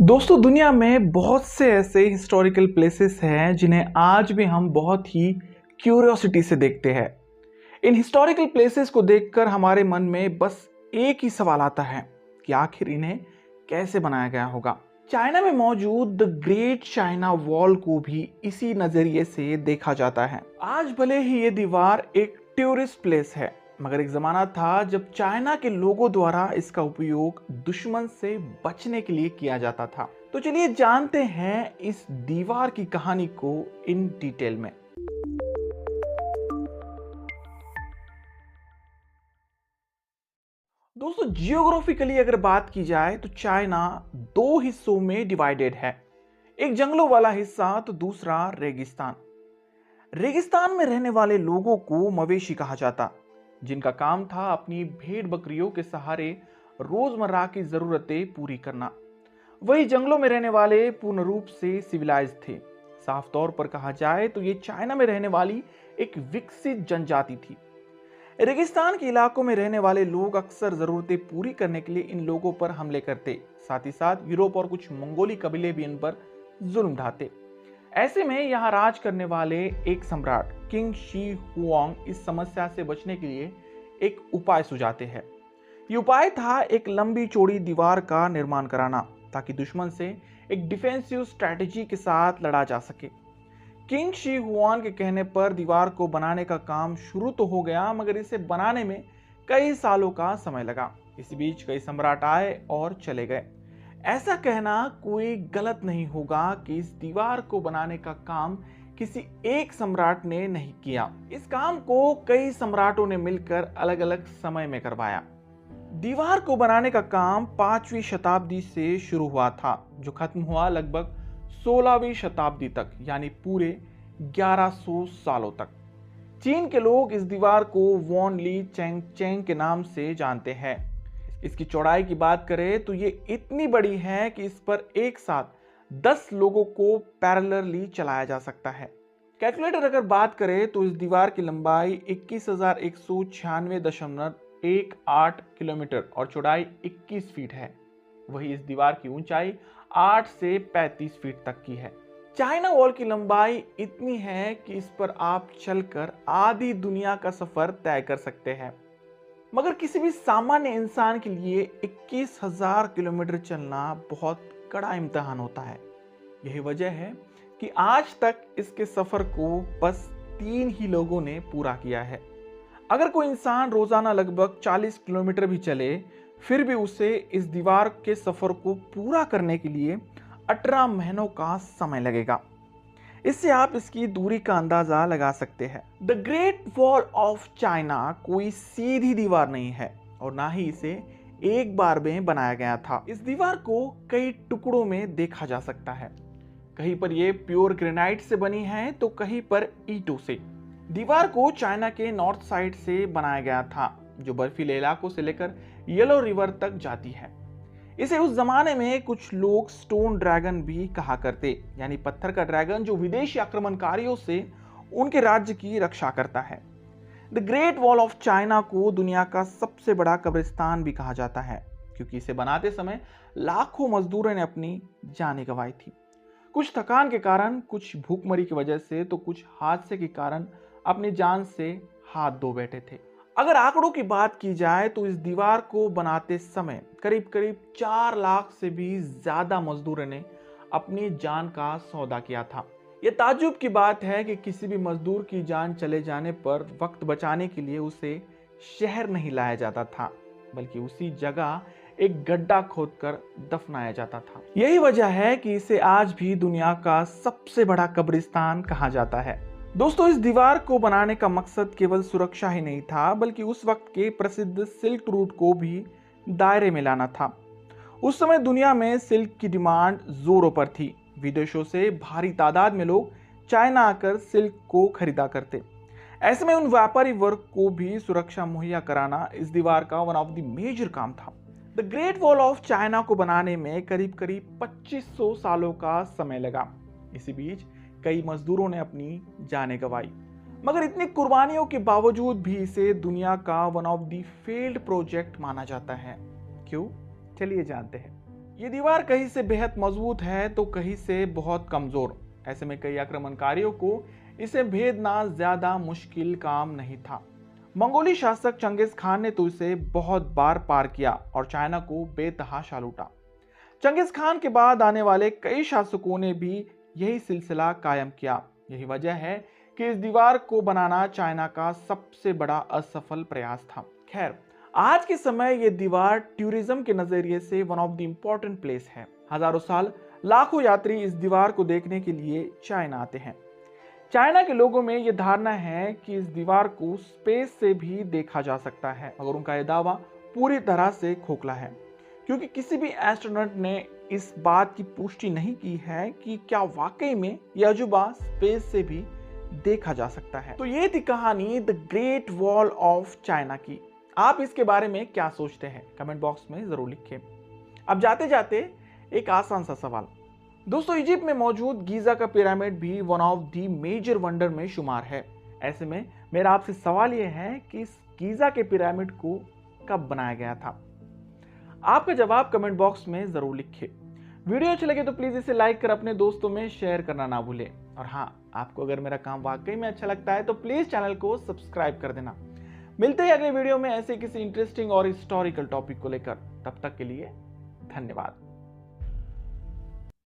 दोस्तों दुनिया में बहुत से ऐसे हिस्टोरिकल प्लेसेस हैं जिन्हें आज भी हम बहुत ही क्यूरियोसिटी से देखते हैं। इन हिस्टोरिकल प्लेसेस को देखकर हमारे मन में बस एक ही सवाल आता है कि आखिर इन्हें कैसे बनाया गया होगा। चाइना में मौजूद द ग्रेट चाइना वॉल को भी इसी नजरिए से देखा जाता है। आज भले ही ये दीवार एक टूरिस्ट प्लेस है, मगर एक जमाना था जब चाइना के लोगों द्वारा इसका उपयोग दुश्मन से बचने के लिए किया जाता था। तो चलिए जानते हैं इस दीवार की कहानी को इन डिटेल में। दोस्तों जियोग्राफिकली अगर बात की जाए तो चाइना दो हिस्सों में डिवाइडेड है। एक जंगलों वाला हिस्सा तो दूसरा रेगिस्तान। रेगिस्तान में रहने वाले लोगों को मवेशी कहा जाता, जिनका काम था अपनी भेड़ बकरियों के सहारे रोजमर्रा की जरूरतें पूरी करना। वही जंगलों में रहने वाले पूर्ण रूप से सिविलाइज थे। साफ तौर पर कहा जाए तो ये चाइना में रहने वाली एक विकसित जनजाति थी। रेगिस्तान के इलाकों में रहने वाले लोग अक्सर जरूरतें पूरी करने के लिए इन लोगों पर हमले करते, साथ ही साथ यूरोप और कुछ मंगोली कबीले भी इन पर जुल्म ढाते। ऐसे में यहाँ राज करने वाले एक सम्राट किंग शी हुआंग इस समस्या से बचने के लिए एक उपाय सुझाते हैं। ये उपाय था एक लंबी चौड़ी दीवार का निर्माण कराना, ताकि दुश्मन से एक डिफेंसिव स्ट्रेटेजी के साथ लड़ा जा सके। किंग शी हुआन के कहने पर दीवार को बनाने का काम शुरू तो हो गया, मगर इसे बनाने में कई सालों का समय लगा। इसी बीच कई सम्राट आए और चले गए। ऐसा कहना कोई गलत नहीं होगा कि इस दीवार को बनाने का काम किसी एक सम्राट ने नहीं किया। इस काम को कई सम्राटों ने मिलकर अलग अलग समय में करवाया। दीवार को बनाने का काम 5वीं शताब्दी से शुरू हुआ था, जो खत्म हुआ लगभग 16वीं शताब्दी तक, यानी पूरे 1100 सालों तक। चीन के लोग इस दीवार को वॉन ली चेंग चेंग के नाम से जानते हैं। इसकी चौड़ाई की बात करें तो ये इतनी बड़ी है कि इस पर एक साथ 10 लोगों को पैरेलली चलाया जा सकता है। कैलकुलेटर अगर बात करें तो इस दीवार की लंबाई 21,196.18 किलोमीटर और चौड़ाई 21 फीट है। वही इस दीवार की ऊंचाई 8 से 35 फीट तक की है। चाइना वॉल की लंबाई इतनी है कि इस पर आप चलकर आधी दुनिया का सफर तय कर सकते हैं। मगर किसी भी सामान्य इंसान के लिए 21,000 किलोमीटर चलना बहुत कड़ा इम्तिहान होता है। यही वजह है कि आज तक इसके सफर को बस 3 ही लोगों ने पूरा किया है। अगर कोई इंसान रोजाना लगभग 40 किलोमीटर भी चले, फिर भी उसे इस दीवार के सफर को पूरा करने के लिए 18 महीनों का समय लगेगा। इससे आप इसकी दूरी का अंदाजा लगा सकते हैं। The great wall of China कोई सीधी दीवार नहीं है और ना ही इसे एक बार में बनाया गया था। इस दीवार को कई टुकड़ों में देखा जा सकता है। कहीं पर यह प्योर ग्रेनाइट से बनी है तो कहीं पर ईंटों से। दीवार को चाइना के नॉर्थ साइड से बनाया गया था, जो बर्फीले इलाकों से लेकर येलो रिवर तक जाती है। इसे उस जमाने में कुछ लोग स्टोन ड्रैगन भी कहा करते, यानी पत्थर का ड्रैगन जो विदेशी आक्रमणकारियों से उनके राज्य की रक्षा करता है। The great wall of China को दुनिया का सबसे बड़ा कब्रिस्तान भी कहा जाता है, क्योंकि इसे बनाते समय लाखों मजदूरों ने अपनी जानें गंवाई थी। कुछ थकान के कारण, कुछ भूखमरी की वजह से, तो कुछ हादसे के कारण अपनी जान से हाथ धो बैठे थे। अगर आंकड़ों की बात की जाए तो इस दीवार को बनाते समय करीब करीब 4 लाख से भी ज्यादा मजदूरों ने अपनी जान का सौदा किया था। यह ताज्जुब की बात है कि किसी भी मजदूर की जान चले जाने पर वक्त बचाने के लिए उसे शहर नहीं लाया जाता था, बल्कि उसी जगह एक गड्ढा खोदकर दफनाया जाता था। यही वजह है कि इसे आज भी दुनिया का सबसे बड़ा कब्रिस्तान कहा जाता है। दोस्तों इस दीवार को बनाने का मकसद केवल सुरक्षा ही नहीं था, बल्कि उस वक्त के प्रसिद्ध सिल्क रूट को भी दायरे में लाना था। उस समय दुनिया में सिल्क की डिमांड जोरों पर थी। विदेशों से भारी तादाद में लोग चाइना आकर सिल्क को खरीदा करते। ऐसे में उन व्यापारी वर्ग को भी सुरक्षा मुहैया कराना इस दीवार का वन ऑफ द मेजर काम था। The great wall of China को बनाने में करीब करीब 2500 सालों का समय लगा। इसी बीच कई मजदूरों ने अपनी जानें गंवाई, मगर इतनी कुर्बानियों के बावजूद भी इसे दुनिया का one of the failed project माना जाता है। क्यों? चलिए जानते हैं। ये दीवार कहीं से बेहद मजबूत है तो कहीं से बहुत कमजोर। ऐसे में कई आक्रमणकारियों को इसे भेदना ज्यादा मुश्किल काम नहीं था। मंगोली शासक चंगेज खान ने तो इसे बहुत बार पार किया और चाइना को बेतहाशा लूटा। चंगेज खान के बाद आने वाले कई शासकों ने भी यही सिलसिला कायम किया। यही वजह है कि इस दीवार को बनाना चाइना का सबसे बड़ा असफल प्रयास था। खैर, आज के समय ये दीवार टूरिज्म के नजरिए से one of the important place है। हजारों साल लाखों यात्री इस दीवार को देखने के लिए चाइना आते हैं। चाइना के लोगों में यह धारणा है कि इस दीवार को स्पेस से भी देखा जा सकता है, मगर उनका यह दावा पूरी तरह से खोखला है, क्योंकि किसी भी एस्ट्रोनॉट ने इस बात की पुष्टि नहीं की है कि क्या वाकई में यह अजूबा स्पेस से भी देखा जा सकता है। तो ये थी कहानी the great wall of China की। आप इसके बारे में क्या सोचते हैं, कमेंट बॉक्स में जरूर लिखें। अब जाते जाते एक आसान सा सवाल। दोस्तों, इजिप्ट में मौजूद गीजा का पिरामिड भी one of the major wonder में शुमार है। ऐसे में मेरा आपसे सवाल यह है कि इस गीजा के पिरामिड को कब बनाया गया था? आपका जवाब कमेंट बॉक्स में जरूर लिखें। वीडियो अच्छी लगे तो प्लीज इसे लाइक कर अपने दोस्तों में शेयर करना ना भूलें। और हाँ, आपको अगर मेरा काम वाकई में अच्छा लगता है तो प्लीज चैनल को सब्सक्राइब कर देना। मिलते हैं अगले वीडियो में ऐसे किसी इंटरेस्टिंग और हिस्टोरिकल टॉपिक को लेकर। तब तक के लिए धन्यवाद।